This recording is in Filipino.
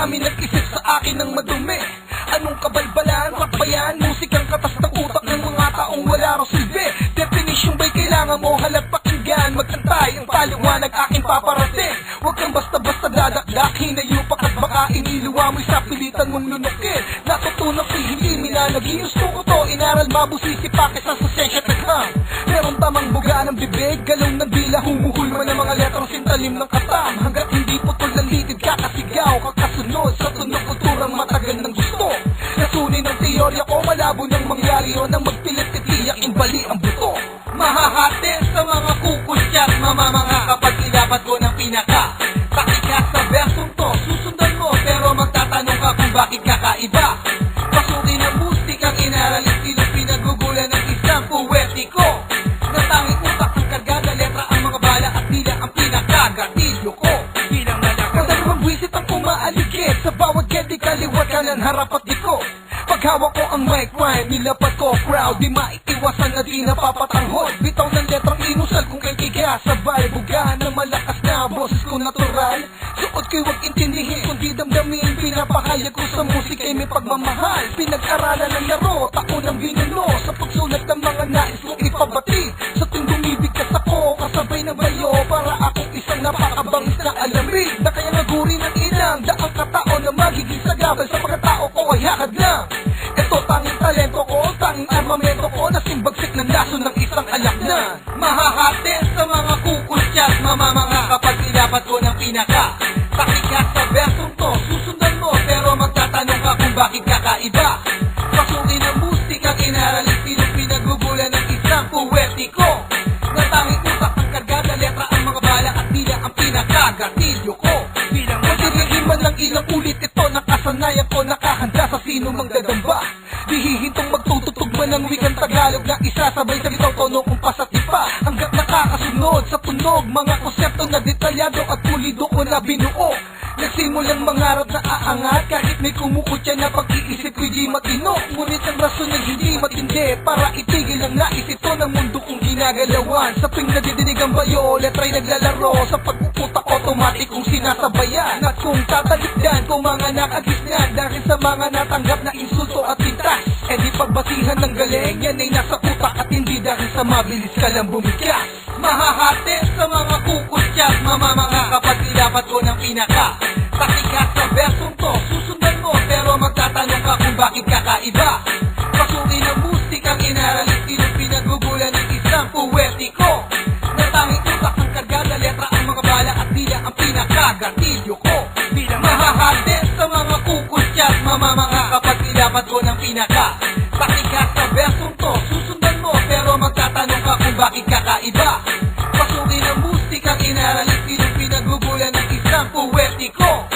Marami nag-isip sa akin ng madumi. Anong kabalbalan, rap ba yan? Musikang katas ng utak ng mga taong wala raw silbi. Definition ba'y kailangan mo halat pakinggan? Magantay ang paliwanag aking paparating. Huwag kang basta-basta dadakdak, hinayupak at baka iniluwa mo'y sa pilitan mong lunukin. Natutunan ko'y hindi minalagi, gusto ko to inaral, mabusisi pa kesa sa sensya taghang. Meron tamang buga ng bibig, galaw ng dila, humuhulma ng mga letrang sintalim ng katam. Hanggat hindi putol ng litid, kakasigaw, kakasunod sa tunog kulturang matagal ng gusto. Nasunin ang teorya ko, malabo nang mangyari o nang magpilit itiyak imbali ang buto. Mahahati sa mga kukusyat, mamamanga kapag ilapat ko ng pinaka. Pakikat sa versong to, susundan mo, pero magtatanong ka kung bakit kakaiba. Pasukin ang mustikang inaral, istilong pinagugulan ng isang poetiko. Natanging utak ang kargada, letra ang mga bala at dila ang pinakagatilyo ko. Bilang nalakas, madalawang wisit ang umaaligid sa bawat kedi, kaliwat kanan, harap at liko. Paghawak ko ang mic rhyme, nilapat ko crowd, di maiiwasan na di napapatanghod. Bitaw ng letrang inusal kung kaibiga, sabay buga na malakas na boses ko natural. Suot ko'y huwag intindihin, kundi damdamin, pinapahayag ko sa musika ay may pagmamahal. Pinag-aralan ng laro, taon ng binuno, sa pagsulat ng mga nais kong ipabati. Sa tuwing bumibigkas ako, kasabay ng bayo, para akong isang napakabangis na alamig. Na kaya naguri ng ilang, daang kataon na magiging sagabal sa pagkatao ko ay hakad lang. Ito tanging talento ko, tanging armamento ko, nasimbagsik ng laso ng isang alak na mahahati sa mga kukusyat, mamamanga kapag ilapat ko ng pinaka. Pakikat sa versong to, susundan mo, pero magtatanong ka kung bakit kakaiba. Pasukin ang mustikang inaral, istilong pinagugulan ng isang poetiko. Natanging utak ang kargada, letra ang mga bala at dila ang pinakagatilyo ko. Bilang madirigin man lang ilang ulit ito, nakasanayan ko, nakahanda sa sino mang dadamba. Di hihintong magtutugtog man ng wikang Tagalog na isasabay sa litong tono kung pasatipa. Hanggat nakakasunod sa tunog, mga konsepto na detalyado at pulido ko na binuo. Nagsimulang mangarap na aangat, kahit may kumukutya na pag-iisip ko'y di matino. Ngunit ang rason ay hindi matindi, para itigil ang nais ito ng mundo kong ginagalawan. Sa tuwing nadidinig ang bayo, letra'y naglalaro, sa pagpuputak automatic kong sinasabayan. At kung tatalikdan ko mga nakagisnan, dahil sa mga natanggap na insulto at pintas, eh di pagbasihan ng galing, yan ay nasa utak at hindi dahil sa mabilis ka lang bumigas. Mahahati sa mga kukusyat, mamamanga kapag ilapat ko ng pinaka. Pakikat sa versong to, susundan mo, pero magtatanong ka kung bakit kakaiba. Pasukin ang mustikang inaral, istilong pinagugulan ng isang poetiko. Natanging utak ang kargada, letra ang mga bala at dila ang pinakagatilyo ko. Bilang mahahati sa mga kukusyat, mamamanga kapag ilapat ko ng pinaka. Pakikat sa versong to, susundan mo, pero magtatanong ka kung bakit kakaiba. Pasukin ang mustikang inaral, istilong pinagugulan ng isang poetiko.